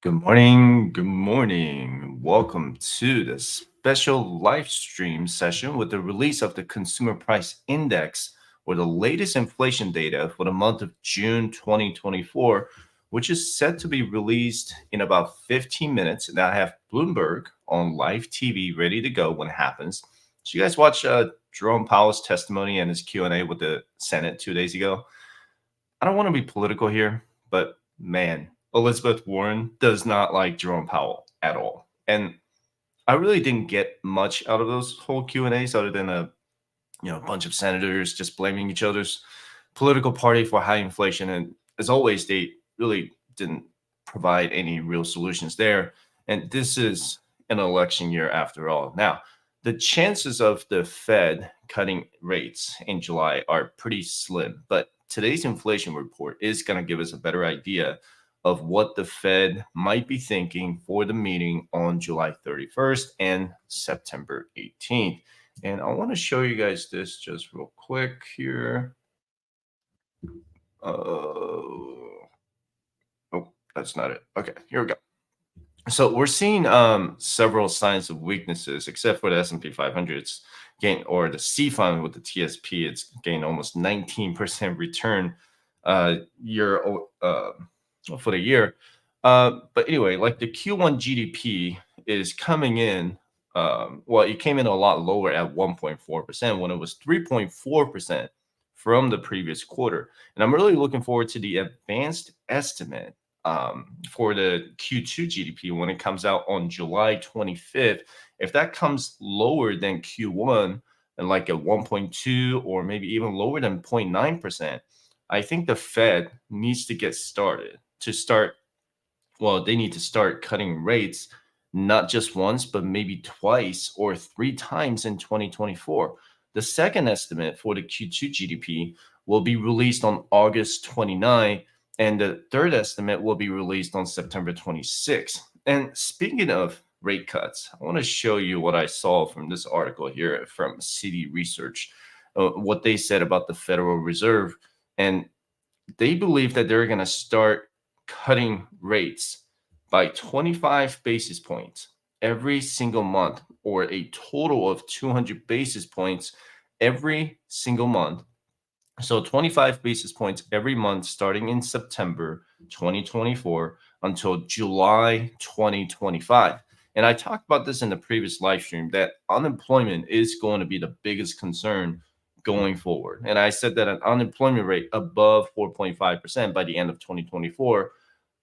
Good morning. Good morning. Welcome to the special live stream session with the release of the Consumer Price Index or the latest inflation data for the month of June 2024, which is set to be released in about 15 minutes. And I have Bloomberg on live TV ready to go when it happens. So you guys watch Jerome Powell's testimony and his Q&A with the Senate 2 days ago? I don't want to be political here, but man, Elizabeth Warren does not like Jerome Powell at all. And I really didn't get much out of those whole Q&As other than a bunch of senators just blaming each other's political party for high inflation. And as always, they really didn't provide any real solutions there. And this is an election year after all. Now, the chances of the Fed cutting rates in July are pretty slim, but today's inflation report is going to give us a better idea of what the Fed might be thinking for the meeting on July 31st and September 18th. And I want to show you guys this just real quick here. Oh, that's not it. Okay, here we go. So we're seeing several signs of weaknesses, except for the S&P 500. It's gained, or the C fund with the TSP, it's gained almost 19% return year for the year. But anyway, like the Q1 GDP is coming in. Well, it came in a lot lower at 1.4% when it was 3.4% from the previous quarter. And I'm really looking forward to the advanced estimate for the Q2 GDP when it comes out on July 25th. If that comes lower than Q1 and like a 1.2 or maybe even lower than 0.9%, I think the Fed needs to get started they need to start cutting rates not just once, but maybe twice or three times in 2024. The second estimate for the Q2 GDP will be released on August 29, and the third estimate will be released on September 26. And speaking of rate cuts, I want to show you what I saw from this article here from Citi Research, what they said about the Federal Reserve. And they believe that they're going to start cutting rates by 25 basis points every single month, or a total of 200 basis points every single month. So 25 basis points every month starting in September 2024 until July 2025. And I talked about this in the previous live stream that unemployment is going to be the biggest concern going forward. And I said that an unemployment rate above 4.5% by the end of 2024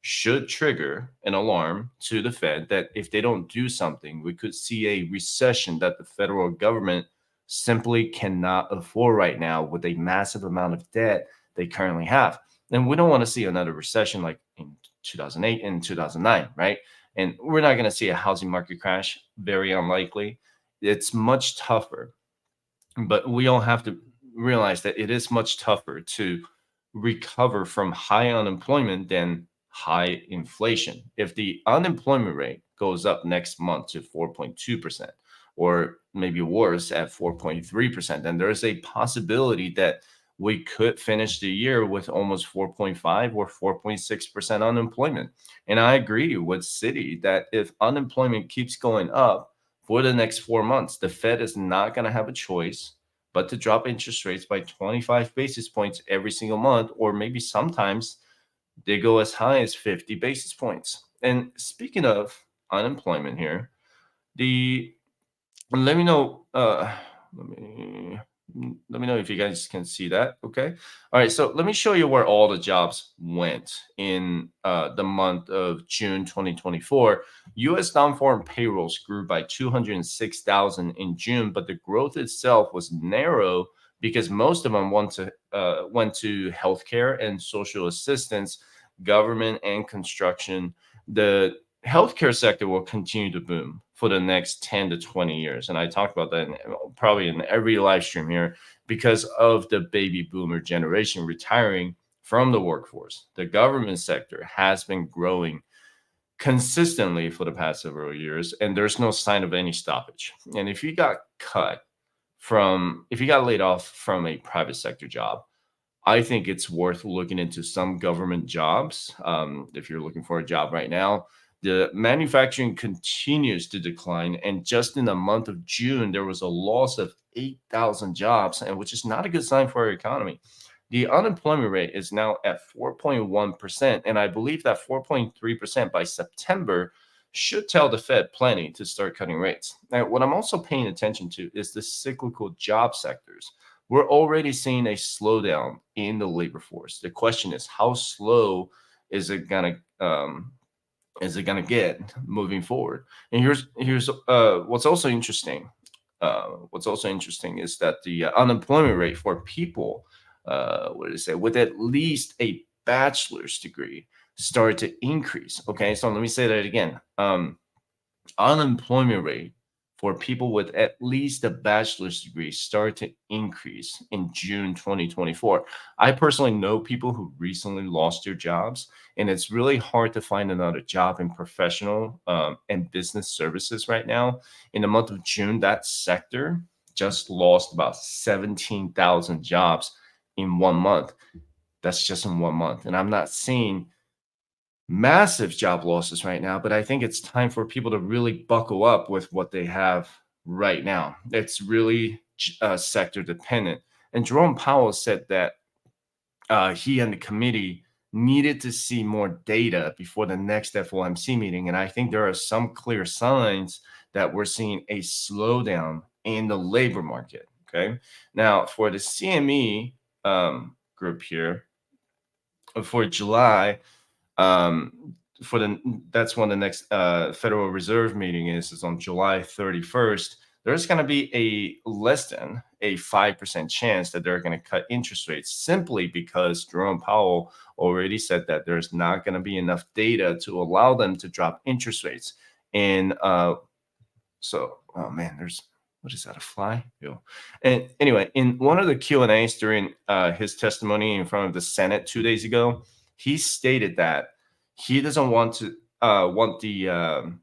should trigger an alarm to the Fed that if they don't do something, we could see a recession that the federal government simply cannot afford right now with a massive amount of debt they currently have. And we don't want to see another recession like in 2008 and 2009, right? And we're not going to see a housing market crash, very unlikely. It's much tougher. But we all have to realize that it is much tougher to recover from high unemployment than high inflation. If the unemployment rate goes up next month to 4.2%, or maybe worse at 4.3%, then there's a possibility that we could finish the year with almost 4.5 or 4.6% unemployment. And I agree with Citi that if unemployment keeps going up for the next 4 months, the Fed is not going to have a choice but to drop interest rates by 25 basis points every single month, or maybe sometimes they go as high as 50 basis points. And speaking of unemployment here, let me know. Let me know if you guys can see that. Okay. All right. So let me show you where all the jobs went in the month of June 2024. U.S. non-farm payrolls grew by 206,000 in June, but the growth itself was narrow because most of them went to healthcare and social assistance, government and construction. The healthcare sector will continue to boom for the next 10 to 20 years. And I talked about that probably in every live stream here because of the baby boomer generation retiring from the workforce. The government sector has been growing consistently for the past several years, and there's no sign of any stoppage. And if you got laid off from a private sector job, I think it's worth looking into some government jobs. If you're looking for a job right now, The manufacturing continues to decline, and just in the month of June, there was a loss of 8,000 jobs, and which is not a good sign for our economy. The unemployment rate is now at 4.1%, and I believe that 4.3% by September should tell the Fed plenty to start cutting rates. Now, what I'm also paying attention to is the cyclical job sectors. We're already seeing a slowdown in the labor force. The question is, how slow is it gonna get moving forward? And here's what's also interesting. What's also interesting is that the unemployment rate for people, what did it say, with at least a bachelor's degree started to increase. Okay, so let me say that again. Unemployment rate for people with at least a bachelor's degree started to increase in June 2024. I personally know people who recently lost their jobs, and it's really hard to find another job in professional and business services right now. In the month of June, that sector just lost about 17,000 jobs in 1 month. That's just in 1 month. And I'm not seeing massive job losses right now, but I think it's time for people to really buckle up with what they have right now. It's really sector dependent. And Jerome Powell said that he and the committee needed to see more data before the next FOMC meeting. And I think there are some clear signs that we're seeing a slowdown in the labor market. Okay. Now, for the CME group here, for July, for the that's when the next Federal Reserve meeting is on July 31st. There's going to be a less than a 5% chance that they're going to cut interest rates, simply because Jerome Powell already said that there's not going to be enough data to allow them to drop interest rates. And oh man, there's, what is that, a fly? Yeah. And anyway, in one of the Q&As during his testimony in front of the Senate 2 days ago, he stated that he doesn't want the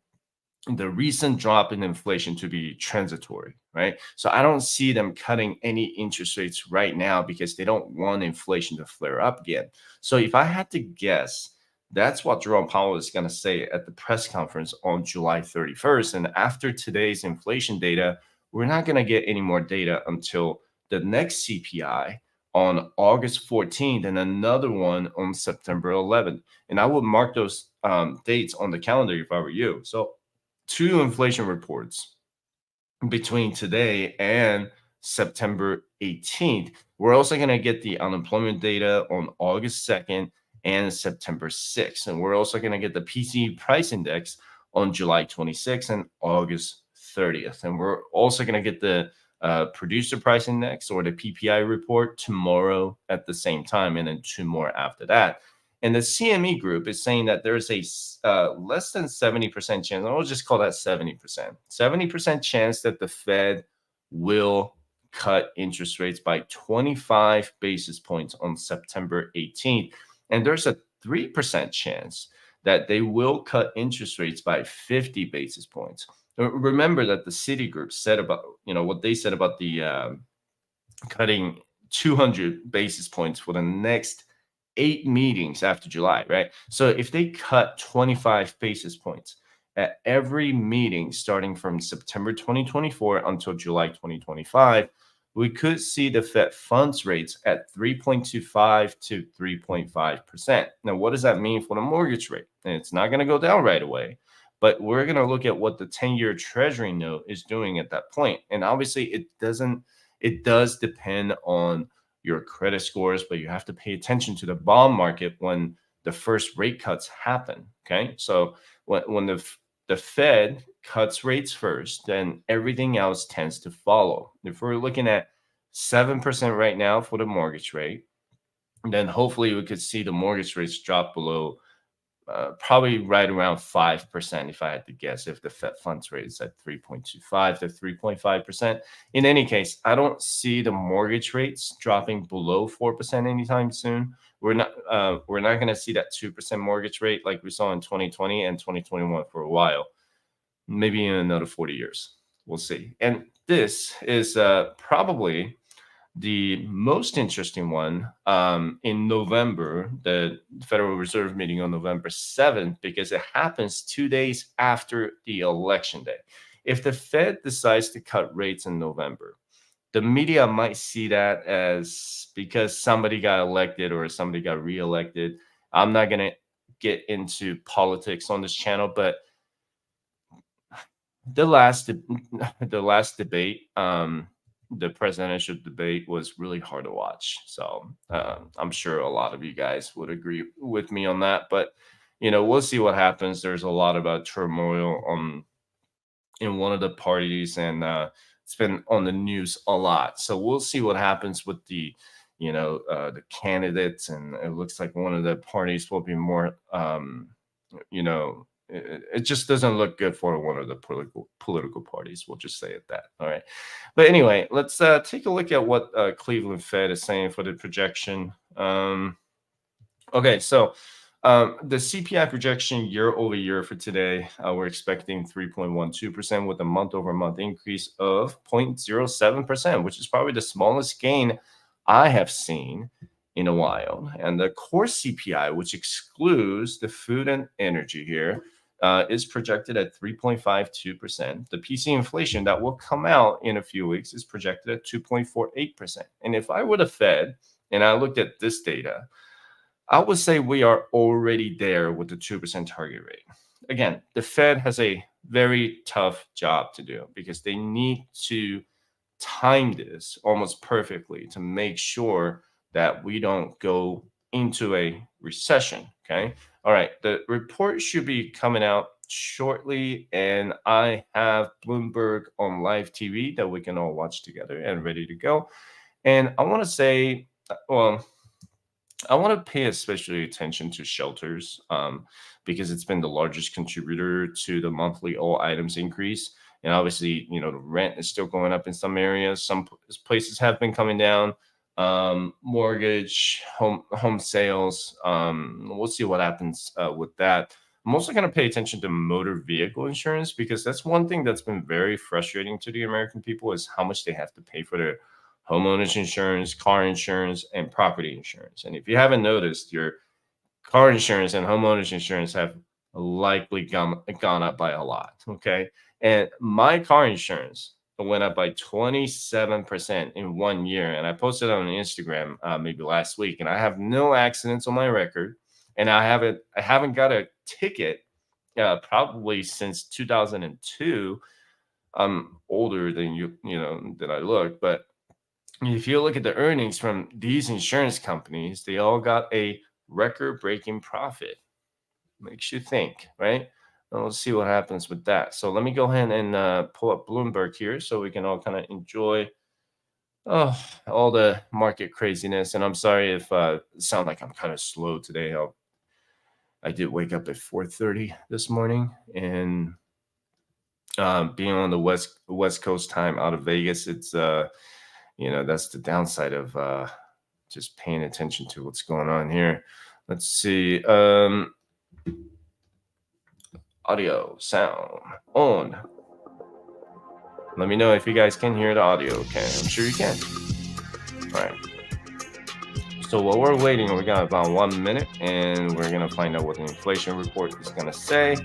recent drop in inflation to be transitory, right? So I don't see them cutting any interest rates right now because they don't want inflation to flare up again. So if I had to guess, that's what Jerome Powell is going to say at the press conference on July 31st. And after today's inflation data, we're not going to get any more data until the next CPI on August 14th and another one on September 11th. And I would mark those dates on the calendar if I were you. So 2 inflation reports between today and September 18th. We're also going to get the unemployment data on August 2nd and September 6th. And we're also going to get the PCE price index on July 26th and August 30th. And we're also going to get the producer price index, or the PPI report, tomorrow at the same time, and then 2 more after that. And the CME group is saying that there's a less than 70% chance, I'll just call that 70% chance that the Fed will cut interest rates by 25 basis points on September 18th. And there's a 3% chance that they will cut interest rates by 50 basis points. Remember that the Citigroup said about, what they said about the cutting 200 basis points for the next 8 meetings after July, right? So if they cut 25 basis points at every meeting starting from September 2024 until July 2025, we could see the Fed funds rates at 3.25 to 3.5%. Now, what does that mean for the mortgage rate? And it's not going to go down right away, but we're going to look at what the 10-year Treasury note is doing at that point. And obviously, it does depend on your credit scores, but you have to pay attention to the bond market when the first rate cuts happen. Okay, so when the Fed cuts rates first, then everything else tends to follow. If we're looking at 7% right now for the mortgage rate, then hopefully we could see the mortgage rates drop below probably right around 5%, if I had to guess, if the Fed funds rate is at 3.25 to 3.5%. In any case, I don't see the mortgage rates dropping below 4% anytime soon. We're not going to see that 2% mortgage rate like we saw in 2020 and 2021 for a while, maybe in another 40 years. We'll see. And this is probably The most interesting one in November, the Federal Reserve meeting on November 7th, because it happens 2 days after the election day. If the Fed decides to cut rates in November, the media might see that as because somebody got elected or somebody got reelected. I'm not going to get into politics on this channel, but the last debate, the presidential debate was really hard to watch. So I'm sure a lot of you guys would agree with me on that. But we'll see what happens. There's a lot about turmoil in one of the parties, and it's been on the news a lot. So we'll see what happens with the candidates, and it looks like one of the parties will be more it just doesn't look good for one of the political parties. We'll just say it that. All right. But anyway, let's take a look at what Cleveland Fed is saying for the projection. Okay, so the CPI projection year over year for today, we're expecting 3.12% with a month over month increase of 0.07%, which is probably the smallest gain I have seen in a while. And the core CPI, which excludes the food and energy here, is projected at 3.52%. The PC inflation that will come out in a few weeks is projected at 2.48%. And if I were the Fed and I looked at this data, I would say we are already there with the 2% target rate. Again, the Fed has a very tough job to do because they need to time this almost perfectly to make sure that we don't go into a recession. Okay. All right. The report should be coming out shortly, and I have Bloomberg on live TV that we can all watch together and ready to go. And I want to say, I want to pay especially attention to shelters because it's been the largest contributor to the monthly all items increase. And obviously, the rent is still going up in some areas. Some places have been coming down. Mortgage, home sales. We'll see what happens with that. I'm also going to pay attention to motor vehicle insurance because that's one thing that's been very frustrating to the American people is how much they have to pay for their homeowners insurance, car insurance, and property insurance. And if you haven't noticed, your car insurance and homeowners insurance have likely gone up by a lot. Okay. And my car insurance went up by 27% in 1 year. And I posted on Instagram maybe last week, and I have no accidents on my record. And I haven't got a ticket probably since 2002. I'm older than than I look, but if you look at the earnings from these insurance companies, they all got a record-breaking profit. Makes you think, right? And we'll see what happens with that. So let me go ahead and pull up Bloomberg here so we can all kind of enjoy all the market craziness. And I'm sorry if it sound like I'm kind of slow today. I did wake up at 4:30 this morning, and being on the West Coast time out of Vegas, it's that's the downside of just paying attention to what's going on here. Let's see. Audio, sound on. Let me know if you guys can hear the audio. Okay, I'm sure you can. All right. So while we're waiting, we got about 1 minute, and we're going to find out what the inflation report is going to say.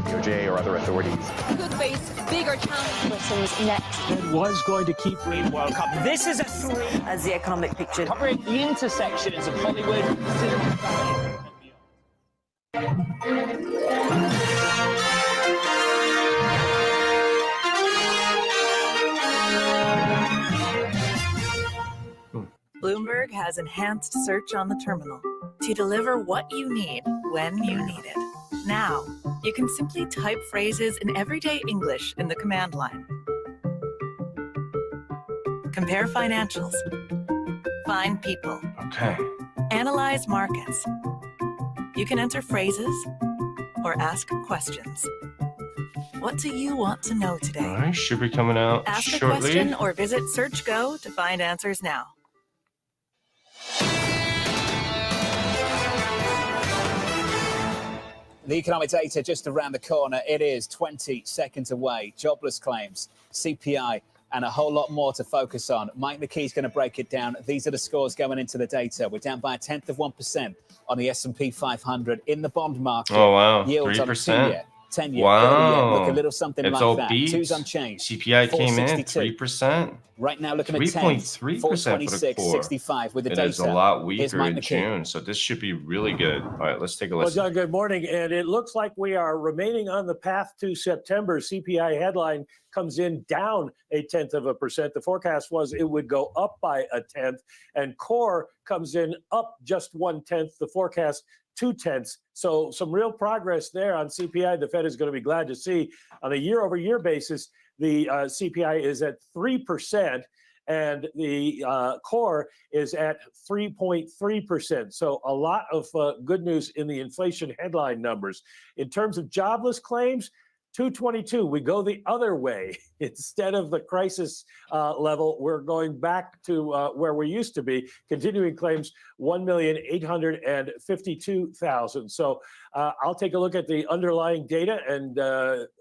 DOJ or other authorities could face bigger challenges next. It was going to keep the World Cup. This is a story as the economic picture covering the intersections of Hollywood, Silicon Valley, and beyond. Bloomberg has enhanced search on the terminal to deliver what you need when you need it. Now, you can simply type phrases in everyday English in the command line. Compare financials. Find people. Okay. Analyze markets. You can enter phrases or ask questions. What do you want to know today? All right, should be coming out Ask a shortly. question or visit SearchGo to find answers now. The economic data just around the corner. It is 20 seconds away. Jobless claims, CPI, and a whole lot more to focus on. Mike McKee's going to break it down. These are the scores going into the data. We're down by 1/10% on the S&P 500 in the bond market. Oh, wow. Yields 3%. on a 2-year, 10-year, Wow. 30-year. Look, a little something It's like all that. beats. Two's unchanged. CPI came in 462. 3%. Right now, looking at 10s, 3.3% 426.65 with the It data. is a lot Here's weaker Mike in McKee. June, so this should be really good. All right, let's take a Well, listen. John, good morning. And it looks like we are remaining on the path to September. CPI headline comes in down 0.1%. The forecast was it would go up by 0.1%, and core comes in up just 0.1%. The forecast 0.2. So some real progress there on CPI. The Fed is going to be glad to see. On a year-over-year basis, the CPI is at 3%. And the core is at 3.3%. So a lot of good news in the inflation headline numbers. In terms of jobless claims, 222, we go the other way. Instead of the crisis level, we're going back to where we used to be. Continuing claims, 1,852,000. So I'll take a look at the underlying data, and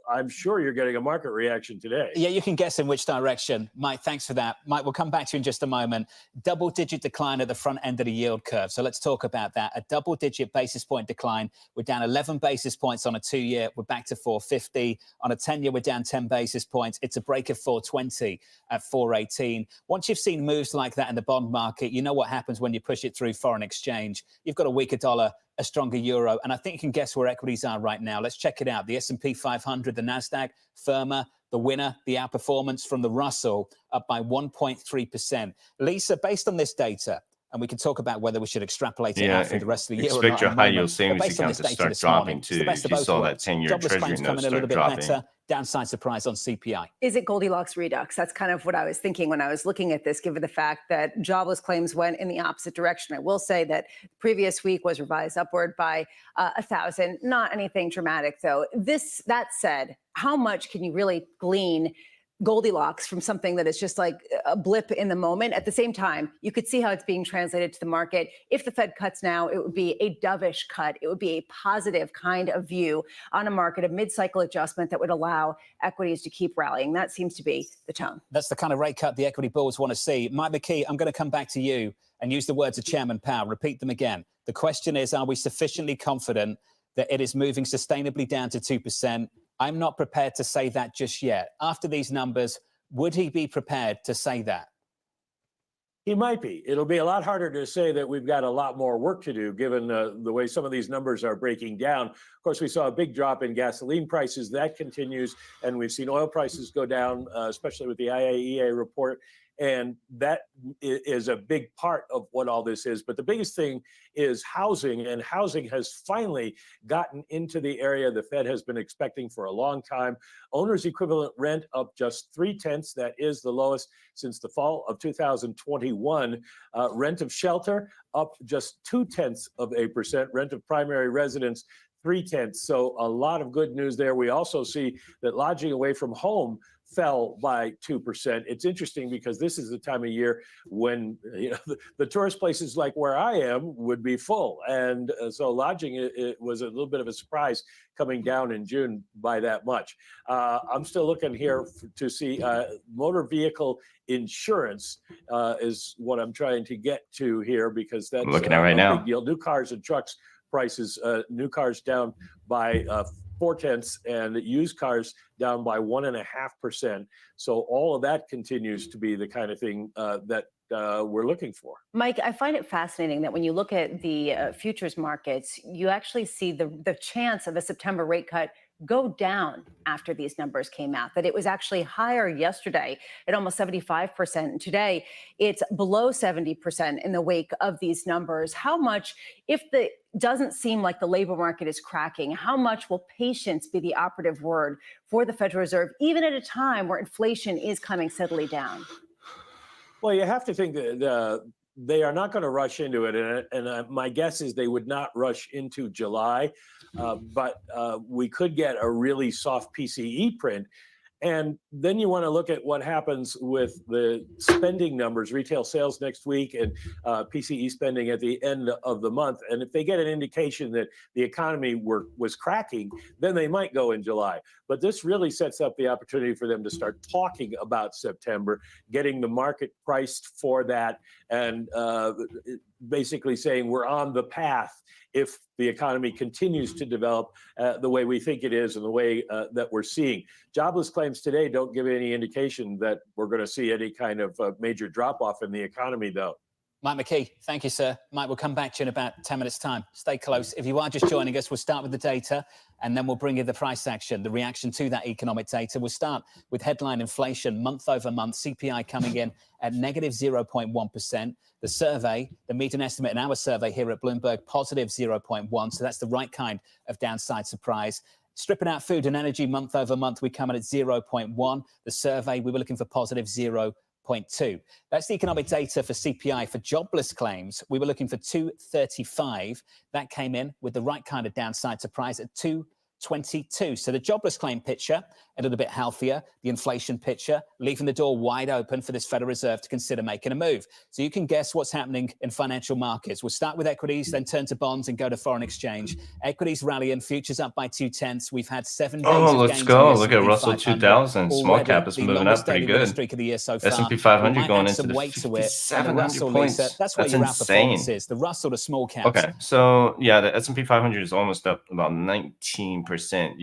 I'm sure you're getting a market reaction today. Yeah, you can guess in which direction. Mike, thanks for that. Mike, we'll come back to you in just a moment. Double-digit decline at the front end of the yield curve. So let's talk about that. A double-digit basis point decline. We're down 11 basis points on a 2-year. We're back to 450. On a 10-year, we're down 10 basis points. It's a break of 420 at 418. Once you've seen moves like that in the bond market, you know what happens when you push it through foreign exchange. You've got a weaker dollar, a stronger euro, and I think you can guess where equities are right now. Let's check it out. The S&P 500, the Nasdaq, firmer, the winner, the outperformance from the Russell, up by 1.3%. Lisa, based on this data, and we can talk about whether we should extrapolate it out for the rest of the year or not. Expect your high yield savings account to start dropping too. You saw that 10-year treasury note start dropping. Downside surprise on CPI. Is it Goldilocks redux? That's kind of what I was thinking when I was looking at this, given the fact that jobless claims went in the opposite direction. I will say that the previous week was revised upward by 1,000. Not anything dramatic, though. That said, how much can you really glean Goldilocks from something that is just like a blip in the moment? At the same time, you could see how it's being translated to the market. If the Fed cuts now, it would be a dovish cut. It would be a positive kind of view on a market, a mid-cycle adjustment that would allow equities to keep rallying. That seems to be the tone. That's the kind of rate cut the equity bulls want to see. Mike McKee, I'm going to come back to you and use the words of Chairman Powell. Repeat them again. The question is, are we sufficiently confident that it is moving sustainably down to 2%? I'm not prepared to say that just yet. After these numbers, would he be prepared to say that? He might be. It'll be a lot harder to say that we've got a lot more work to do, given the way some of these numbers are breaking down. Of course, we saw a big drop in gasoline prices. That continues, and we've seen oil prices go down, especially with the IAEA report. And that is a big part of what all this is. But the biggest thing is housing, and housing has finally gotten into the area the Fed has been expecting for a long time. Owner's equivalent rent up just 0.3. That is the lowest since the fall of 2021. Rent of shelter up just 0.2%. Rent of primary residence 0.3. So a lot of good news there. We also see that lodging away from home fell by 2%. It's interesting because this is the time of year when the tourist places like where I am would be full. And so lodging, it was a little bit of a surprise coming down in June by that much. I'm still looking here to see motor vehicle insurance is what I'm trying to get to here, because that's looking at right now. Big deal. New cars and trucks prices, new cars down by 0.4, and used cars down by 1.5%. So all of that continues to be the kind of thing that we're looking for. Mike, I find it fascinating that when you look at the futures markets, you actually see the chance of a September rate cut go down after these numbers came out, that it was actually higher yesterday at almost 75%. And today it's below 70% in the wake of these numbers. How much, if the doesn't seem like the labor market is cracking, how much will patience be the operative word for the Federal Reserve, even at a time where inflation is coming steadily down? Well, you have to think that they are not going to rush into it. And my guess is they would not rush into July, but we could get a really soft PCE print. And then you want to look at what happens with the spending numbers, retail sales next week, and PCE spending at the end of the month. And if they get an indication that the economy was cracking, then they might go in July. But this really sets up the opportunity for them to start talking about September, getting the market priced for that, and basically saying we're on the path if the economy continues to develop the way we think it is and the way that we're seeing. Jobless claims today don't give any indication that we're going to see any kind of major drop-off in the economy, though. Mike McKee, thank you, sir. Mike, we'll come back to you in about 10 minutes' time. Stay close. If you are just joining us, we'll start with the data, and then we'll bring you the price action, the reaction to that economic data. We'll start with headline inflation month over month, CPI coming in at negative 0.1%. The survey, the median estimate in our survey here at Bloomberg, positive 0.1. So that's the right kind of downside surprise. Stripping out food and energy month over month, we come in at 0.1. The survey, we were looking for positive 0.2. That's the economic data for CPI. For jobless claims, we were looking for 235. That came in with the right kind of downside surprise at 222. So the jobless claim picture a little bit healthier, the inflation picture leaving the door wide open for this Federal Reserve to consider making a move. So you can guess what's happening in financial markets. We'll start with equities, then turn to bonds and go to foreign exchange. Equities rallying, futures up by 0.2. We've had 7 days of let's gains go. in the Look at S&P Russell 500. 2000. Small Already cap is the moving longest up pretty daily winning good. streak of the year so far. S&P We 500 might going add into some the weight to it. And the 5,700 Russell, points. Lisa, that's where That's your insane. outperformance is. The Russell, the small caps. Okay, so yeah, the S&P 500 is almost up about 19%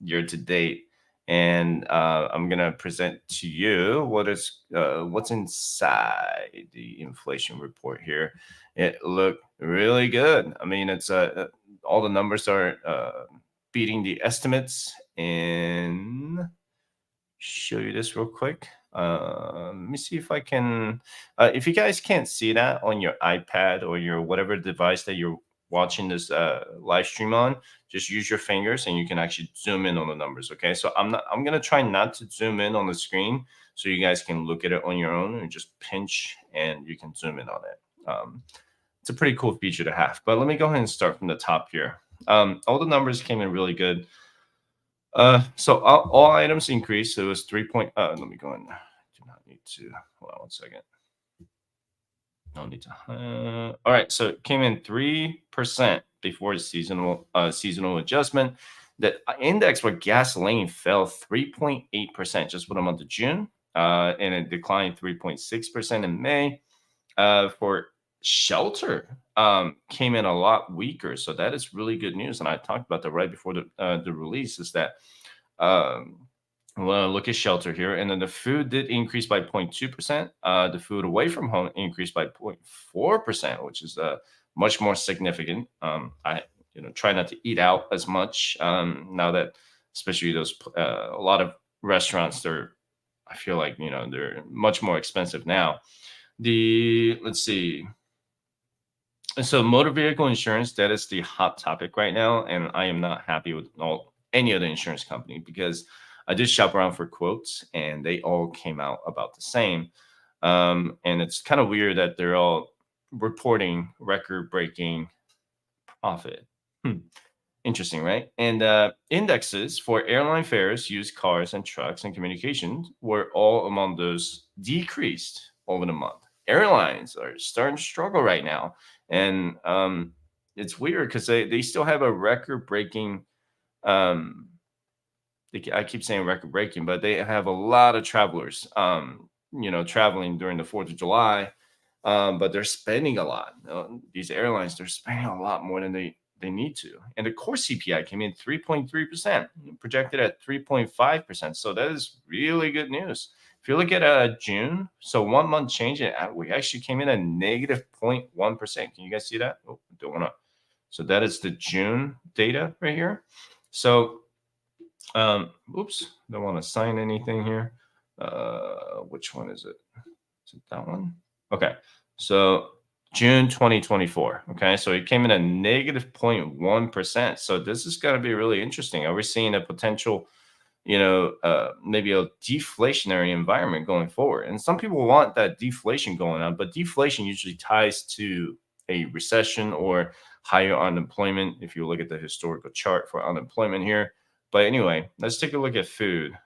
year to date. And I'm gonna present to you what's inside the inflation report here. It looked really good. I mean, it's all the numbers are beating the estimates. And show you this real quick. Let me see if I can. If you guys can't see that on your iPad or your whatever device that you're watching this live stream on, just use your fingers and you can actually zoom in on the numbers. Okay, so I'm gonna try not to zoom in on the screen so you guys can look at it on your own and just pinch and you can zoom in on it. It's a pretty cool feature to have. But let me go ahead and start from the top here. All the numbers came in really good. So all items increased. So it was 3 point. Let me go in. Do not need to. Hold on one second. No need to. All right. So it came in 3% before the seasonal adjustment. The index for gasoline fell 3.8% just for the month of June, and it declined 3.6% in May. For shelter, came in a lot weaker, so that is really good news. And I talked about that right before the release. Is that well, look at shelter here, and then the food did increase by 0.2%. The food away from home increased by 0.4%, which is much more significant. I try not to eat out as much now that, especially those a lot of restaurants, I feel like they're much more expensive now. Let's see. So motor vehicle insurance, that is the hot topic right now, and I am not happy with any other insurance company because I did shop around for quotes and they all came out about the same. And it's kind of weird that they're all reporting record-breaking profit. Interesting, right? And indexes for airline fares, used cars and trucks and communications were all among those decreased over the month. Airlines are starting to struggle right now. And it's weird because they still have a record-breaking I keep saying record-breaking, but they have a lot of travelers, traveling during the 4th of July, but they're spending a lot. These airlines, they're spending a lot more than they need to. And the core CPI came in 3.3%, projected at 3.5%. So that is really good news. If you look at June, so 1 month change, we actually came in at negative 0.1%. Can you guys see that? Oh, don't want to. So that is the June data right here. So oops, don't want to sign anything here. Which one is it? Is it that one? Okay, so June 2024. Okay, so it came in at negative 0.1%. So this is going to be really interesting. Are we seeing a potential maybe a deflationary environment going forward. And some people want that deflation going on, but deflation usually ties to a recession or higher unemployment if you look at the historical chart for unemployment here. But anyway, let's take a look at food.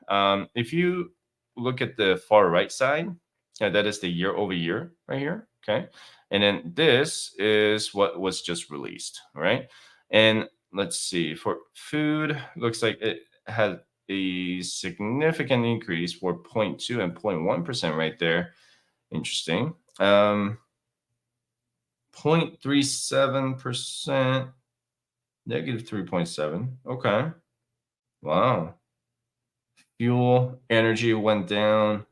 If you look at the far right side, that is the year over year right here. Okay. And then this is what was just released. All right. And let's see, for food, looks like it had a significant increase for 0.2 and 0.1% right there. Interesting. 0.37%, negative 3.7. Okay. Wow. Fuel, energy went down.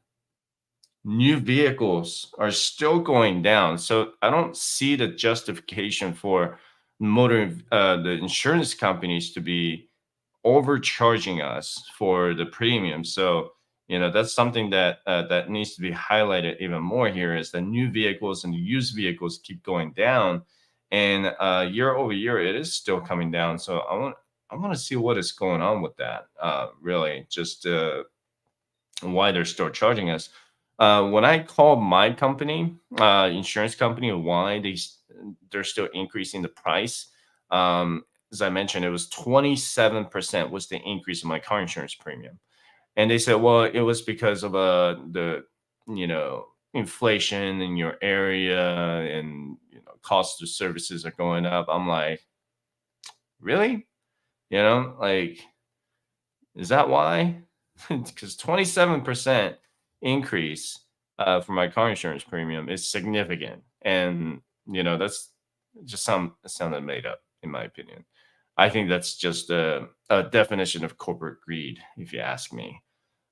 New vehicles are still going down. So I don't see the justification for the insurance companies to be overcharging us for the premium. So, that's something that that needs to be highlighted even more here, is the new vehicles and the used vehicles keep going down, and year over year it is still coming down. So I want to see what is going on with that. Really, just why they're still charging us. When I called my company, insurance company, why they're still increasing the price. As I mentioned, it was 27% was the increase in my car insurance premium. And they said, well, it was because of the inflation in your area, and cost of services are going up. I'm like, really? Like, is that why? Because 27% increase for my car insurance premium is significant. And that's just sounded made up, in my opinion. I think that's just a definition of corporate greed, if you ask me.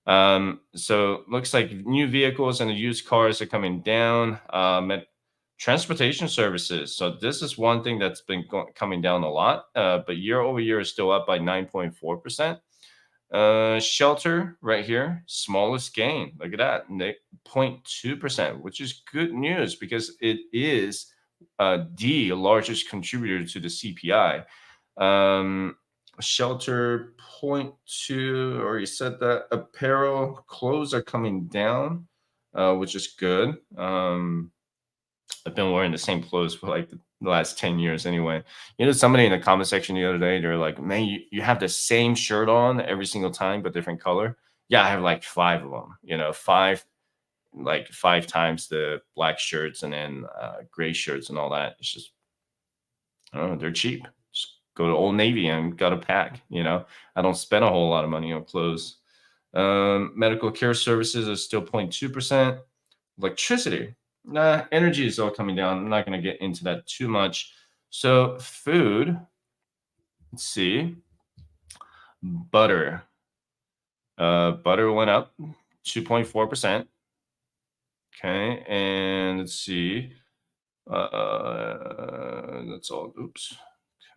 So looks like new vehicles and the used cars are coming down. Transportation services. So this is one thing that's been coming down a lot, but year over year is still up by 9.4%. Shelter right here, smallest gain. Look at that, 0.2%, which is good news because it is the largest contributor to the CPI. Shelter 0.2, already said that. Apparel, clothes are coming down, which is good. I've been wearing the same clothes for like the last 10 years anyway. Somebody in the comment section the other day, they're like, man, you have the same shirt on every single time, but different color. Yeah, I have like 5 of them, five times the black shirts and then gray shirts and all that. It's just, I don't know, they're cheap. Just go to Old Navy and got a pack, I don't spend a whole lot of money on clothes. Medical care services are still 0.2%. Electricity. Energy is all coming down. I'm not going to get into that too much. So food, let's see. Butter. Butter went up 2.4%. Okay, and let's see. That's all. Oops.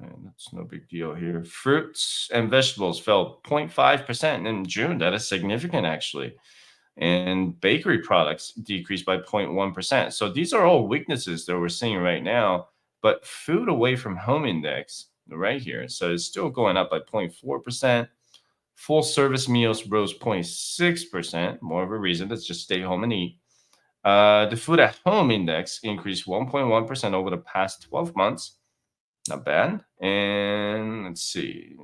Okay, that's no big deal here. Fruits and vegetables fell 0.5% in June. That is significant, actually. And bakery products decreased by 0.1%. So these are all weaknesses that we're seeing right now. But food away from home index right here, so it's still going up by 0.4%. Full service meals rose 0.6%. More of a reason to just stay home and eat. The food at home index increased 1.1% over the past 12 months. Not bad. And let's see.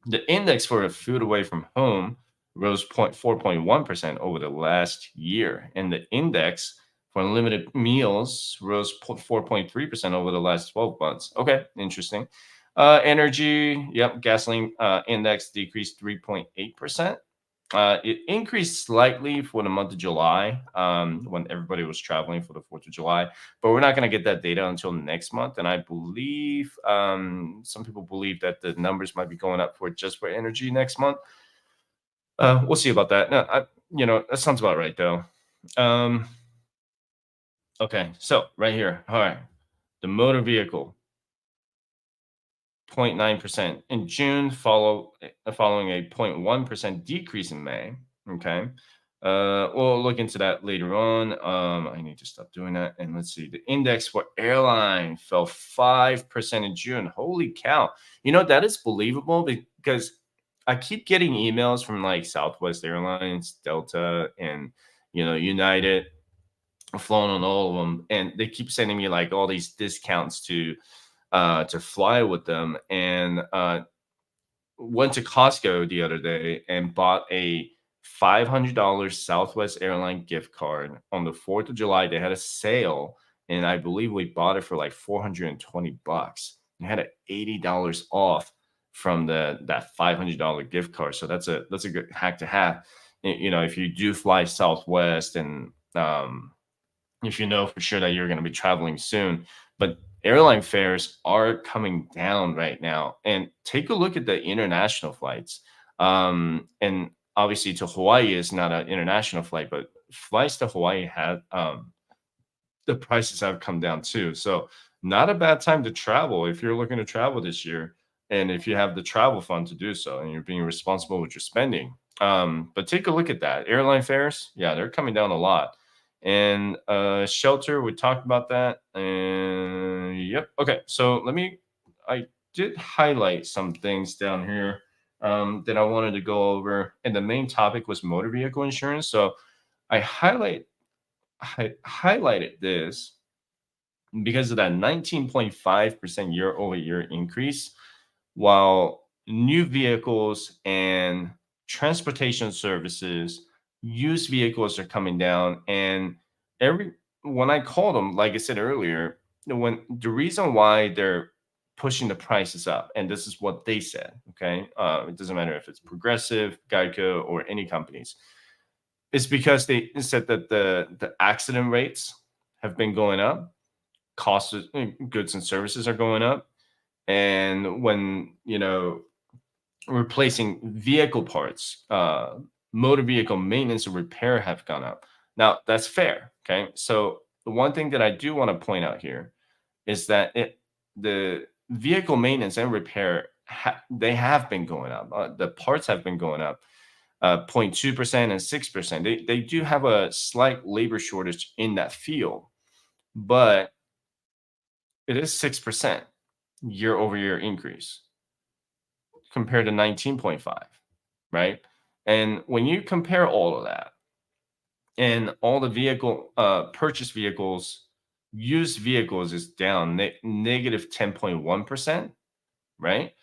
The index for food away from home rose 4.1% over the last year. And the index for unlimited meals rose 4.3% over the last 12 months. Okay, interesting. Energy, gasoline index decreased 3.8%. It increased slightly for the month of July when everybody was traveling for the 4th of July, but we're not going to get that data until next month. And I believe some people believe that the numbers might be going up for energy next month. We'll see about that. No, that sounds about right though. Okay, so right here, all right, the motor vehicle, 0.9% in June, following a 0.1% decrease in May. Okay, we'll look into that later on. I need to stop doing that. And let's see, the index for airline fell 5% in June. Holy cow! That is believable because I keep getting emails from like Southwest Airlines, Delta, and United. I've flown on all of them, and they keep sending me like all these discounts to fly with them. And went to Costco the other day and bought a $500 Southwest Airline gift card on the 4th of July. They had a sale, and I believe we bought it for like $420. It had $80 off from that $500 gift card. So that's a good hack to have. If you do fly Southwest, and if you know for sure that you're going to be traveling soon, but airline fares are coming down right now. And take a look at the international flights. And obviously to Hawaii is not an international flight, but flights to Hawaii have the prices have come down too. So not a bad time to travel if you're looking to travel this year, and if you have the travel fund to do so, and you're being responsible with your spending. But take a look at that. Airline fares, yeah, they're coming down a lot. And shelter, we talked about that. And yep. Okay. So I did highlight some things down here that I wanted to go over. And the main topic was motor vehicle insurance. So I highlighted this because of that 19.5% year over year increase, while new vehicles and transportation services, used vehicles are coming down. And when I called them, like I said earlier, when the reason why they're pushing the prices up, and this is what they said, okay, it doesn't matter if it's Progressive, Geico, or any companies, it's because they said that the accident rates have been going up, costs of goods and services are going up, and when replacing vehicle parts, motor vehicle maintenance and repair have gone up. Now, that's fair, okay? So the one thing that I do want to point out here is that the vehicle maintenance and repair, they have been going up. The parts have been going up 0.2% and 6%. They do have a slight labor shortage in that field, but it is 6% year over year increase compared to 19.5, right? And when you compare all of that, and all the vehicle purchased vehicles, used vehicles is down negative 10.1%, right?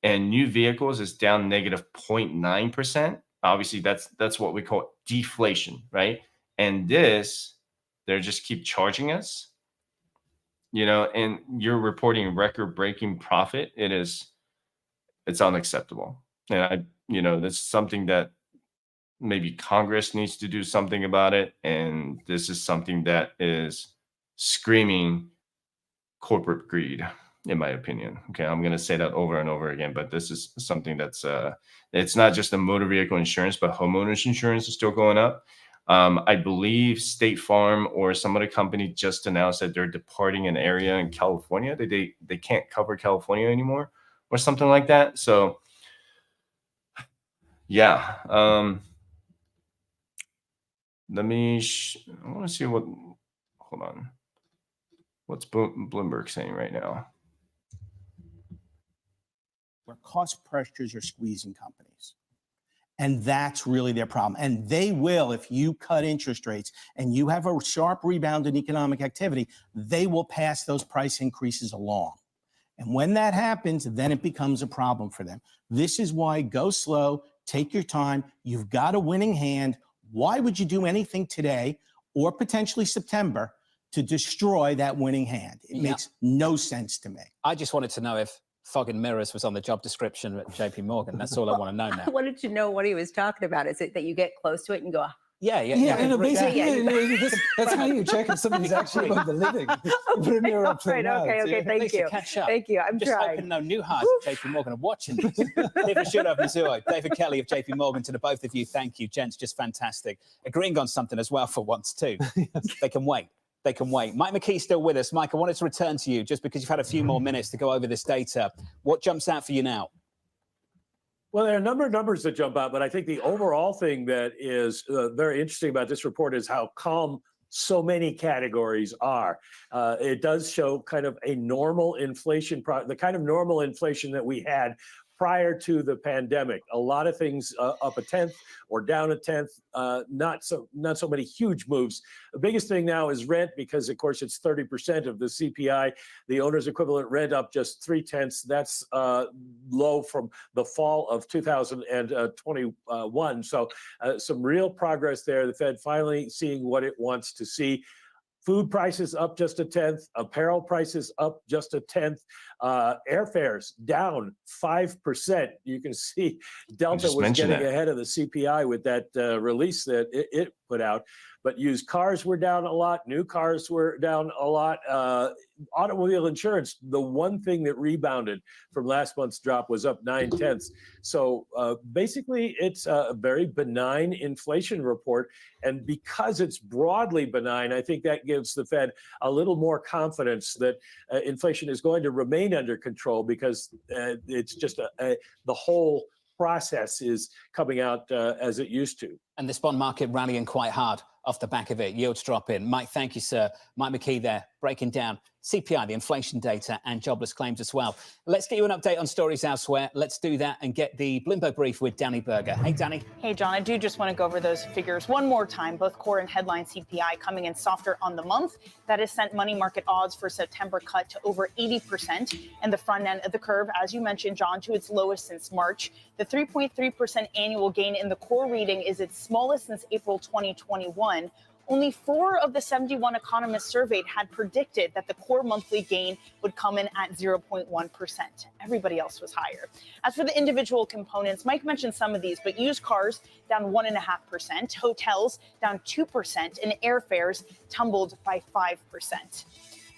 And new vehicles is down negative 0.9%. Obviously, that's what we call deflation, right? And they're just keep charging us, and you're reporting record-breaking profit. It's unacceptable. And that's something that maybe Congress needs to do something about it. And this is something that is screaming corporate greed, in my opinion. Okay, I'm going to say that over and over again, but this is something that's it's not just the motor vehicle insurance, but homeowners insurance is still going up. I believe State Farm or some other company just announced that they're departing an area in California. They can't cover California anymore or something like that. So yeah, I want to see hold on. What's Bloomberg saying right now? Where cost pressures are squeezing companies. And that's really their problem. And they will, if you cut interest rates and you have a sharp rebound in economic activity, they will pass those price increases along. And when that happens, then it becomes a problem for them. This is why go slow, take your time. You've got a winning hand. Why would you do anything today or potentially September to destroy that winning hand? It makes no sense to me. I just wanted to know if fog and mirrors was on the job description at JP Morgan. That's all I want to know now. I wanted to know what he was talking about. Is it that you get close to it and go, Yeah. That's how you check if somebody's actually on the living. You put a mirror up to the mouth. Okay, thank you. Catch up. Thank you. I'm just trying. hoping no new hires at JP Morgan are watching this. David Shuler of Mizuho, David Kelly of JP Morgan, to the both of you, thank you, gents, just fantastic. Agreeing on something as well for once too. They can wait. They can wait. Mike McKee's still with us. Mike, I wanted to return to you just because you've had a few more minutes to go over this data. What jumps out for you now? Well, there are a number of numbers that jump out, but I think the overall thing that is very interesting about this report is how calm so many categories are. It does show kind of a normal inflation, the kind of normal inflation that we had prior to the pandemic. A lot of things up a tenth or down a tenth, not so many huge moves. The biggest thing now is rent, because of course it's 30% of the CPI. The owner's equivalent rent up just 0.3. That's low from the fall of 2021. So some real progress there. The Fed finally seeing what it wants to see. Food prices up just a tenth, apparel prices up just a tenth, airfares down 5%. You can see Delta was getting ahead of the CPI with that release that it put out. But used cars were down a lot, new cars were down a lot. Automobile insurance, the one thing that rebounded from last month's drop, was up 0.9. So basically, it's a very benign inflation report. And because it's broadly benign, I think that gives the Fed a little more confidence that inflation is going to remain under control, because it's just the whole process is coming out as it used to. And this bond market rallying quite hard off the back of it. Yields drop in. Mike, thank you, sir. Mike McKee there, breaking down CPI, the inflation data, and jobless claims as well. Let's get you an update on stories elsewhere. Let's do that and get the Bloomberg brief with Danny Berger. Hey, Danny. Hey, John, I do just want to go over those figures one more time. Both core and headline CPI coming in softer on the month. That has sent money market odds for September cut to over 80%, and the front end of the curve, as you mentioned, John, to its lowest since March. The 3.3% annual gain in the core reading is its smallest since April 2021. Only 4 of the 71 economists surveyed had predicted that the core monthly gain would come in at 0.1%. Everybody else was higher. As for the individual components, Mike mentioned some of these, but used cars down 1.5%, hotels down 2%, and airfares tumbled by 5%.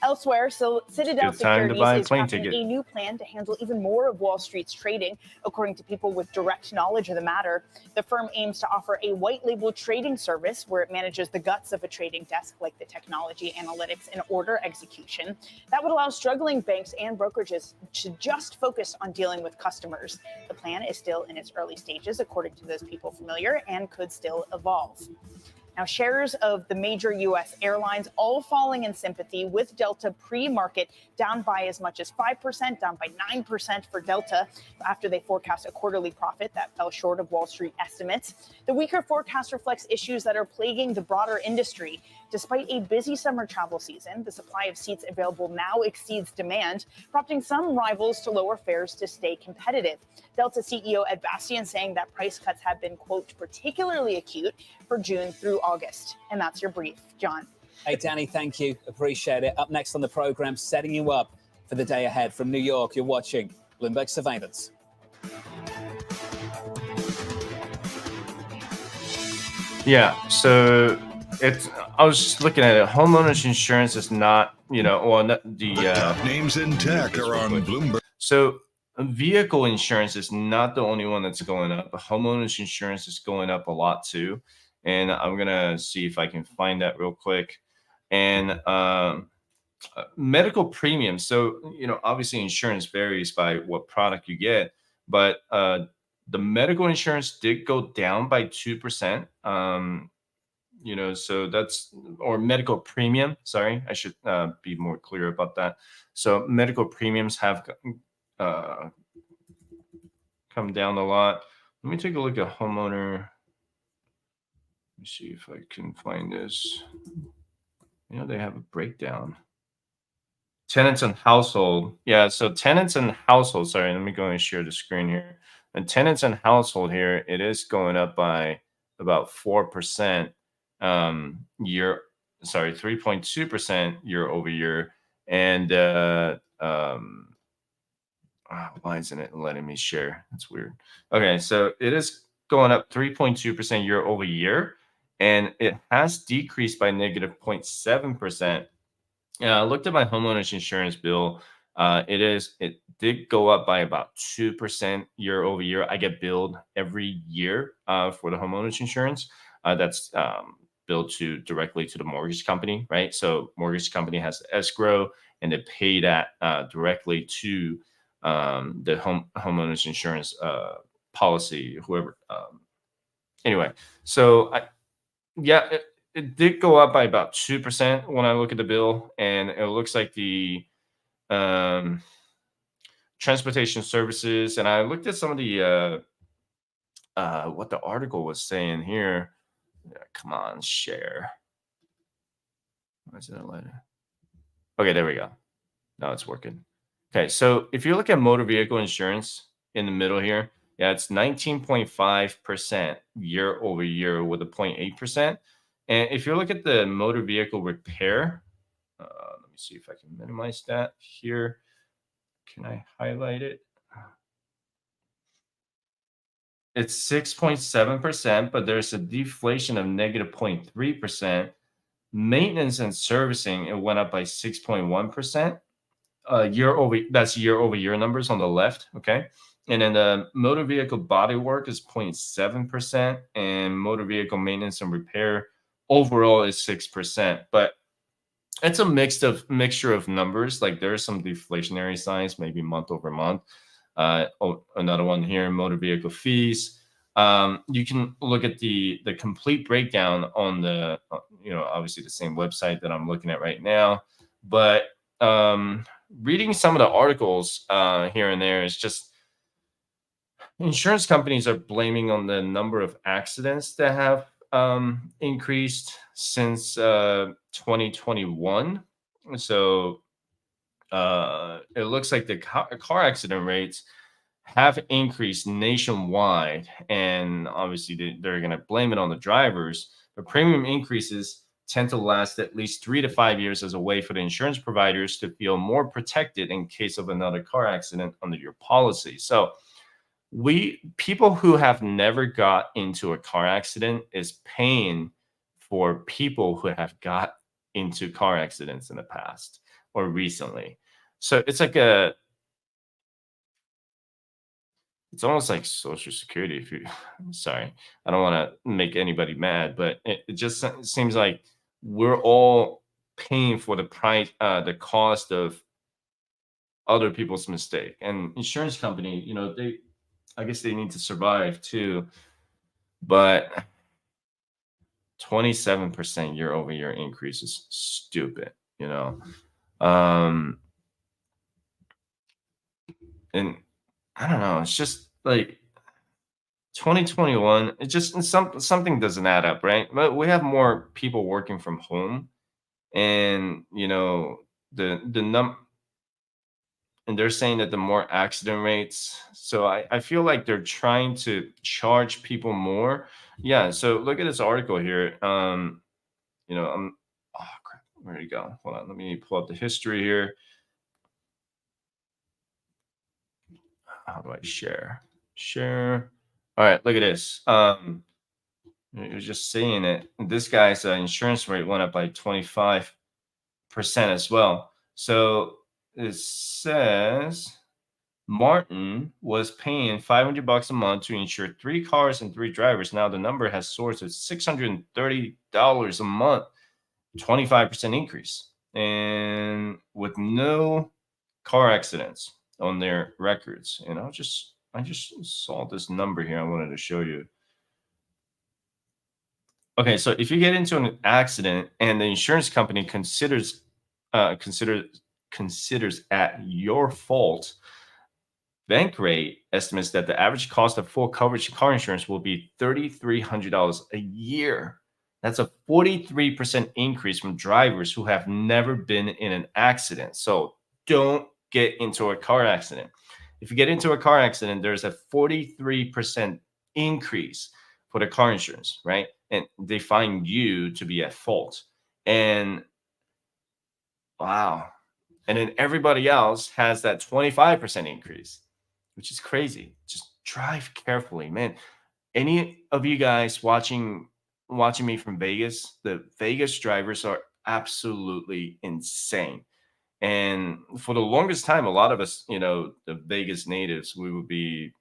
Elsewhere, so Citadel Securities is crafting a new plan to handle even more of Wall Street's trading, according to people with direct knowledge of the matter. The firm aims to offer a white label trading service where it manages the guts of a trading desk, like the technology, analytics, and order execution. That would allow struggling banks and brokerages to just focus on dealing with customers. The plan is still in its early stages, according to those people familiar, and could still evolve. Now, shares of the major U.S. airlines all falling in sympathy with Delta pre-market, down by as much as 5%, down by 9% for Delta after they forecast a quarterly profit that fell short of Wall Street estimates. The weaker forecast reflects issues that are plaguing the broader industry. Despite a busy summer travel season, the supply of seats available now exceeds demand, prompting some rivals to lower fares to stay competitive. Delta CEO Ed Bastian saying that price cuts have been, quote, particularly acute for June through August. And that's your brief, John. Hey, Danny, thank you. Appreciate it. Up next on the program, setting you up for the day ahead from New York, you're watching Bloomberg Surveillance. Yeah, so I was just looking at it. Homeowners insurance is not, not the top names in tech are on Bloomberg. So vehicle insurance is not the only one that's going up. Homeowners insurance is going up a lot too. And I'm going to see if I can find that real quick. And medical premiums. So, obviously insurance varies by what product you get, but the medical insurance did go down by 2%. So that's, or medical premium. Sorry, I should be more clear about that. So medical premiums have come down a lot. Let me take a look at homeowner. Let me see if I can find this. They have a breakdown. Tenants and household. Yeah, so tenants and household. Sorry, let me go and share the screen here. And tenants and household here, it is going up by about 4%. 3.2% year over year. And why isn't it letting me share? That's weird. Okay, so it is going up 3.2% year over year, and it has decreased by negative 0.7%. I looked at my homeowners insurance bill. It did go up by about 2% year over year. I get billed every year for the homeowners insurance. That's billed directly to the mortgage company, right? So mortgage company has escrow, and they pay that directly to the homeowners insurance policy, whoever. Anyway, so it did go up by about 2% when I look at the bill, and it looks like the transportation services, and I looked at some of the what the article was saying here. Come on, share. Why is it later? Okay, there we go. Now it's working. Okay, so if you look at motor vehicle insurance in the middle here, yeah, it's 19.5% year over year with a 0.8%. And if you look at the motor vehicle repair, let me see if I can minimize that here. Can I highlight it? It's 6.7%, but there's a deflation of negative 0.3%. Maintenance and servicing, it went up by 6.1%. That's year over year numbers on the left. Okay. And then the motor vehicle body work is 0.7%, and motor vehicle maintenance and repair overall is 6%. But it's a mixture of numbers. Like there are some deflationary signs, maybe month over month. Another one here, motor vehicle fees. You can look at the complete breakdown on the obviously the same website that I'm looking at right now. But reading some of the articles here and there is just insurance companies are blaming on the number of accidents that have increased since 2021. So it looks like the car accident rates have increased nationwide, and obviously they're going to blame it on the drivers. But premium increases tend to last at least 3 to 5 years as a way for the insurance providers to feel more protected in case of another car accident under your policy. So people who have never got into a car accident is paying for people who have got into car accidents in the past or recently. So it's like it's almost like Social Security. If you, sorry, I don't want to make anybody mad, but it just seems like we're all paying for the price, the cost of other people's mistake. And insurance company, I guess they need to survive too. But 27% year over year increase is stupid, and I don't know. It's just like 2021. It just something doesn't add up, right? But we have more people working from home, and and they're saying that the more accident rates. So I feel like they're trying to charge people more. Yeah. So look at this article here. I'm oh crap. Where did it go? Hold on. Let me pull up the history here. How do I share? Share. All right, look at this. It was just saying it. This guy's insurance rate went up by 25% as well. So it says Martin was paying $500 a month to insure 3 cars and 3 drivers. Now the number has soared to $630 a month, 25% increase, and with no car accidents on their records. And I just saw this number here. I wanted to show you. Okay, so if you get into an accident and the insurance company considers at your fault, Bankrate estimates that the average cost of full coverage car insurance will be $3,300 a year. That's a 43% increase from drivers who have never been in an accident. So don't get into a car accident. If you get into a car accident, there's a 43% increase for the car insurance, right? And they find you to be at fault. And wow. And then everybody else has that 25% increase, which is crazy. Just drive carefully, man. Any of you guys watching me from Vegas, the Vegas drivers are absolutely insane. And for the longest time, a lot of us, the Vegas natives, we would be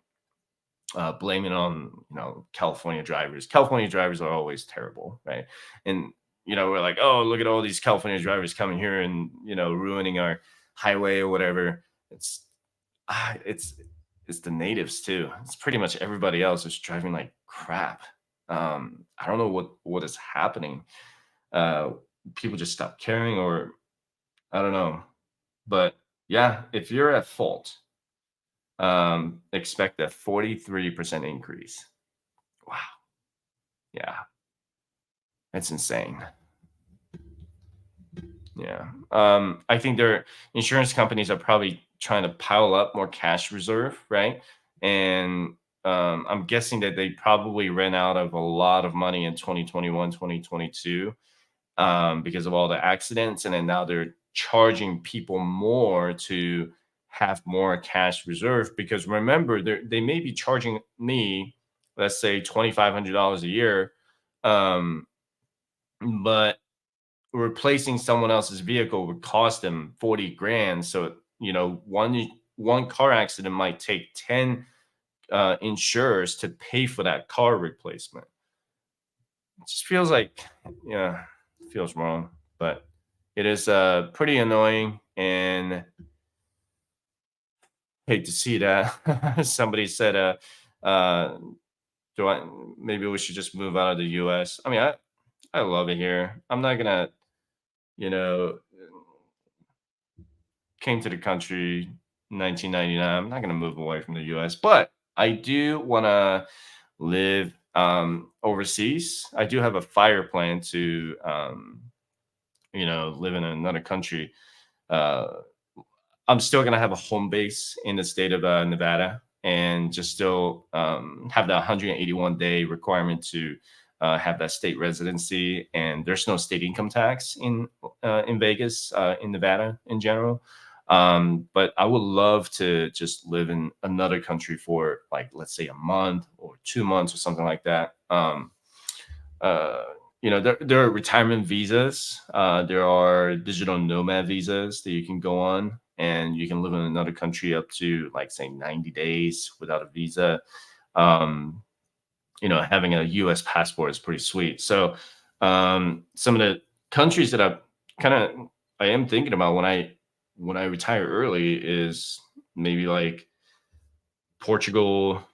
blaming on, California drivers. California drivers are always terrible, right? And, we're like, oh, look at all these California drivers coming here and, ruining our highway or whatever. It's the natives too. It's pretty much everybody else is driving like crap. I don't know what is happening. People just stop caring, or I don't know. But yeah, if you're at fault, expect a 43% increase. Wow. Yeah. That's insane. Yeah. I think their insurance companies are probably trying to pile up more cash reserve, right? And I'm guessing that they probably ran out of a lot of money in 2021, 2022 because of all the accidents. And then now they're charging people more to have more cash reserve. Because remember, they may be charging me, let's say $2,500 a year, but replacing someone else's vehicle would cost them 40 grand. So, one car accident might take 10 insurers to pay for that car replacement. It just feels like, yeah, it feels wrong, but it is pretty annoying, and hate to see that. Somebody said, maybe we should just move out of the US. I mean, I love it here. I'm not gonna, you know, came to the country 1999. I'm not going to move away from the US, but I do want to live overseas. I do have a fire plan to, live in another country. I'm still going to have a home base in the state of Nevada, and just still have the 181-day requirement to have that state residency. And there's no state income tax in Vegas, in Nevada in general. But I would love to just live in another country for, like, let's say a month or 2 months or something like that. There are retirement visas. There are digital nomad visas that you can go on, and you can live in another country up to, like, say 90 days without a visa. Having a US passport is pretty sweet. So some of the countries that I am thinking about when I retire early is maybe like Portugal,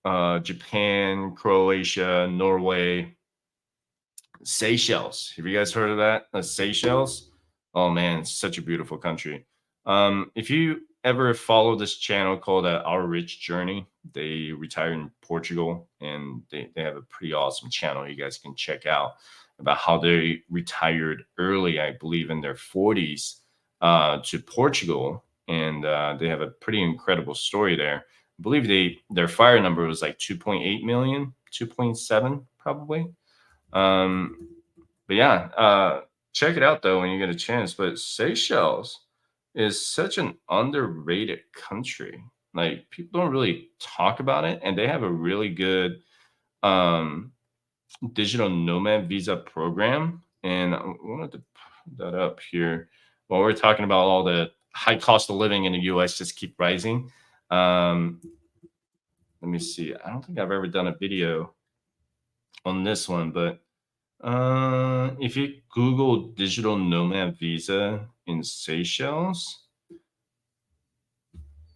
Japan, Croatia, Norway, Seychelles. Have you guys heard of that? Seychelles? Oh man, it's such a beautiful country. If you ever follow this channel called Our Rich Journey, they retired in Portugal, and they have a pretty awesome channel you guys can check out about how they retired early, I believe in their 40s, to Portugal. And they have a pretty incredible story there. I believe their fire number was like 2.8 million, 2.7 probably. But yeah, check it out though when you get a chance. But Seychelles is such an underrated country. Like, people don't really talk about it, and they have a really good digital nomad visa program. And I wanted to put that up here. While we're talking about all the high cost of living in the US just keep rising. Let me see. I don't think I've ever done a video on this one, but if you Google digital nomad visa in Seychelles,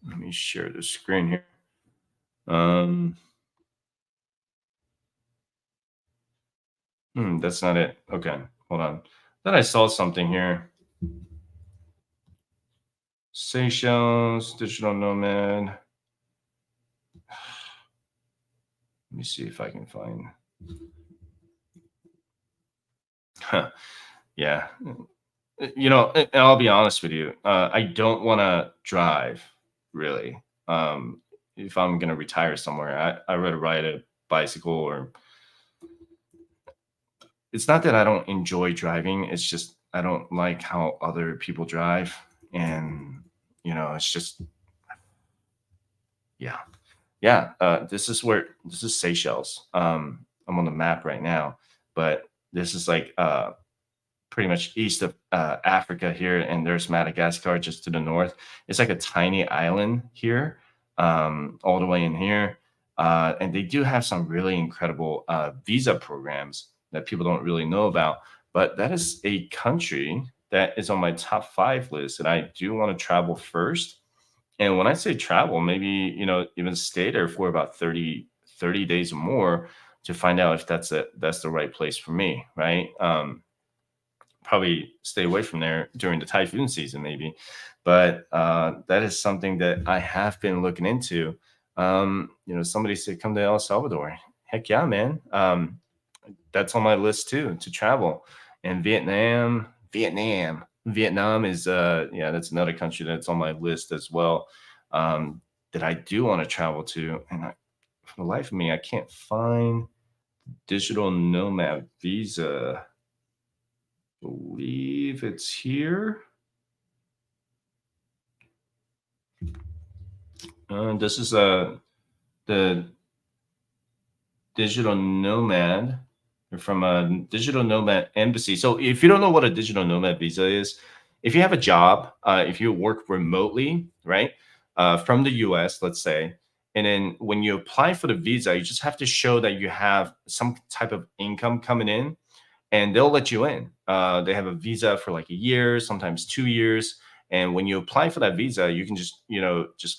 let me share the screen here. That's not it. Okay, hold on. Then I saw something here. Seychelles, digital nomad. Let me see if I can find. Yeah. And I'll be honest with you. I don't want to drive, really. If I'm going to retire somewhere, I'd rather ride a bicycle. Or it's not that I don't enjoy driving. It's just I don't like how other people drive. And, it's just, yeah. This is Seychelles. I'm on the map right now, but this is like pretty much east of Africa here, and there's Madagascar just to the north. It's like a tiny island here, all the way in here. And they do have some really incredible visa programs that people don't really know about. But that is a country that is on my top 5 list, and I do want to travel first. And when I say travel, maybe, even stay there for about 30 days or more to find out if that's the right place for me, right? probably stay away from there during the typhoon season, maybe. But that is something that I have been looking into. Somebody said come to El Salvador. Heck yeah, man. That's on my list too, to travel. And Vietnam is that's another country that's on my list as well, that I do want to travel to. And for the life of me, I can't find digital nomad visa. Believe it's here. This is the digital nomad from a digital nomad embassy. So if you don't know what a digital nomad visa is, if you have a job, if you work remotely, right, from the US, let's say, and then when you apply for the visa, you just have to show that you have some type of income coming in, and they'll let you in. They have a visa for like a year, sometimes 2 years. And when you apply for that visa, you can just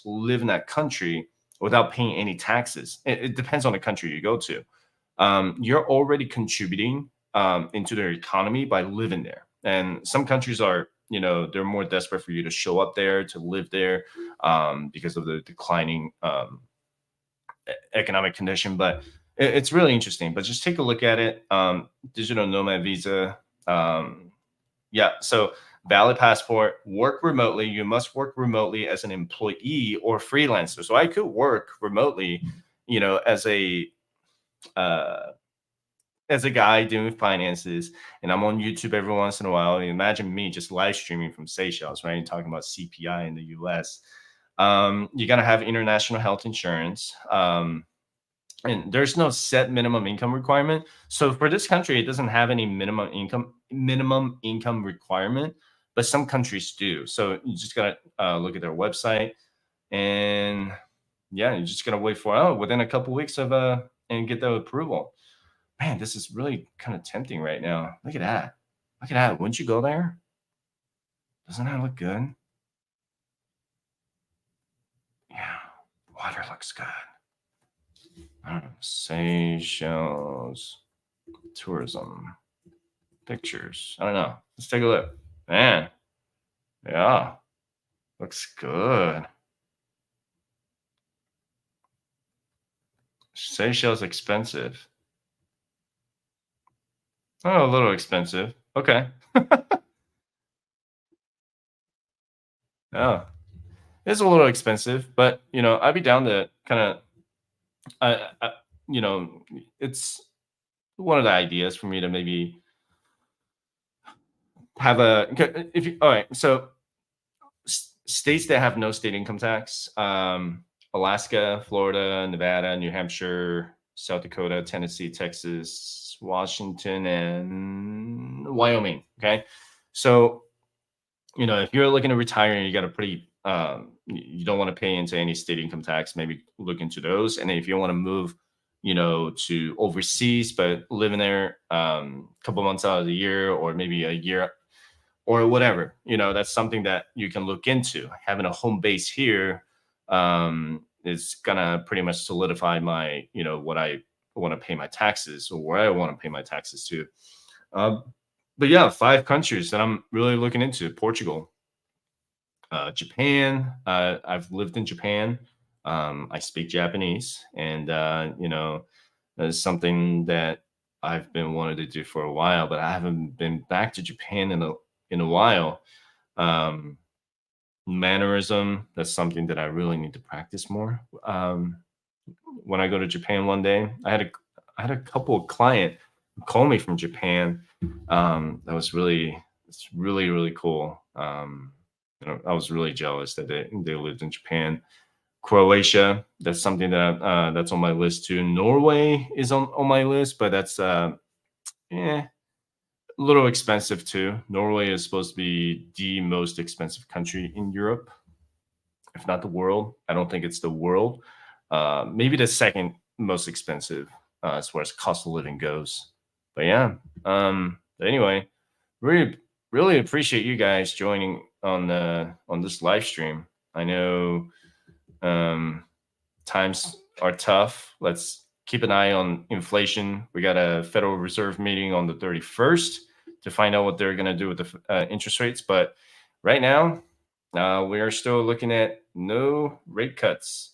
live in that country without paying any taxes. It depends on the country you go to. You're already contributing into their economy by living there. And some countries are, they're more desperate for you to show up there, to live there, because of the declining economic condition. But it's really interesting. But just take a look at it. Digital nomad visa. So valid passport, work remotely. You must work remotely as an employee or freelancer. So I could work remotely, as a guy doing finances, and I'm on YouTube every once in a while. Imagine me just live streaming from Seychelles, right? And talking about CPI in the US. You got to have international health insurance. And there's no set minimum income requirement. So for this country, it doesn't have any minimum income requirement, but some countries do. So you just got to look at their website, and you just got to wait for within a couple weeks of and get the approval. Man, this is really kind of tempting right now. Look at that. Look at that. Wouldn't you go there? Doesn't that look good? Yeah, water looks good. I don't know. Seychelles tourism pictures. I don't know. Let's take a look. Man, yeah, looks good. Seychelles expensive. Oh, a little expensive. Okay. Yeah, it's a little expensive, but I'd be down to kind of, it's one of the ideas for me to maybe have all right. So states that have no state income tax, Alaska, Florida, Nevada, New Hampshire, South Dakota, Tennessee, Texas, Washington, and Wyoming. Okay. So, if you're looking to retire and you got a pretty, you don't want to pay into any state income tax, maybe look into those. And then if you want to move, to overseas, but living there a couple months out of the year, or maybe a year or whatever, that's something that you can look into. Having a home base here is gonna pretty much solidify my, what I want to pay my taxes, or where I want to pay my taxes to. But yeah, 5 countries that I'm really looking into: Portugal, Japan. I've lived in Japan. I speak Japanese, and it's something that I've been wanting to do for a while, but I haven't been back to Japan in a while. Mannerism, that's something that I really need to practice more. When I go to Japan one day, I had a couple of clients call me from Japan. That was really cool. I was really jealous that they lived in Japan. Croatia, that's something that that's on my list too. Norway is on my list, but that's a little expensive too. Norway is supposed to be the most expensive country in Europe, if not the world. I don't think it's the world. Maybe the second most expensive as far as cost of living goes. But yeah. Anyway, really appreciate you guys joining on this live stream. I know times are tough. Let's keep an eye on inflation. We got a Federal Reserve meeting on the 31st to find out what they're going to do with the interest rates. But right now, we are still looking at no rate cuts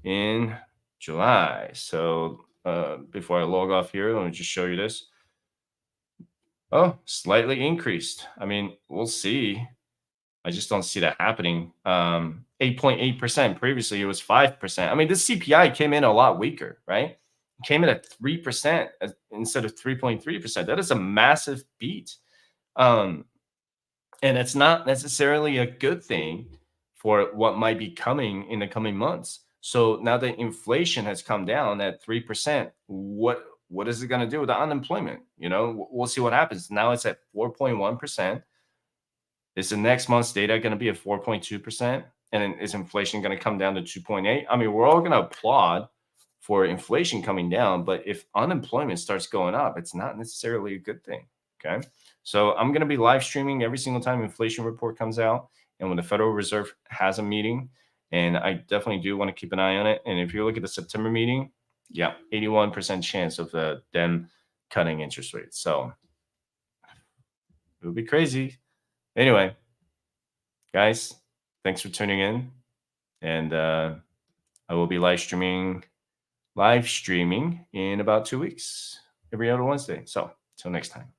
in July. So before I log off here, let me just show you this. Oh, slightly increased. I mean, we'll see. I just don't see that happening. 8.8%. Previously, it was 5%. I mean, this CPI came in a lot weaker, right? It came in at 3% instead of 3.3%. That is a massive beat. And it's not necessarily a good thing for what might be coming in the coming months. So now that inflation has come down at 3%, what is it going to do with the unemployment? You know, we'll see what happens. Now it's at 4.1%. Is the next month's data going to be at 4.2%? And then is inflation going to come down to 2.8? I mean, we're all going to applaud for inflation coming down, but if unemployment starts going up, it's not necessarily a good thing. Okay. So I'm going to be live streaming every single time inflation report comes out and when the Federal Reserve has a meeting. And I definitely do want to keep an eye on it. And if you look at the September meeting, yeah, 81% chance of them cutting interest rates. So it would be crazy. Anyway, guys, thanks for tuning in. And I will be live streaming in about 2 weeks, every other Wednesday. So till next time.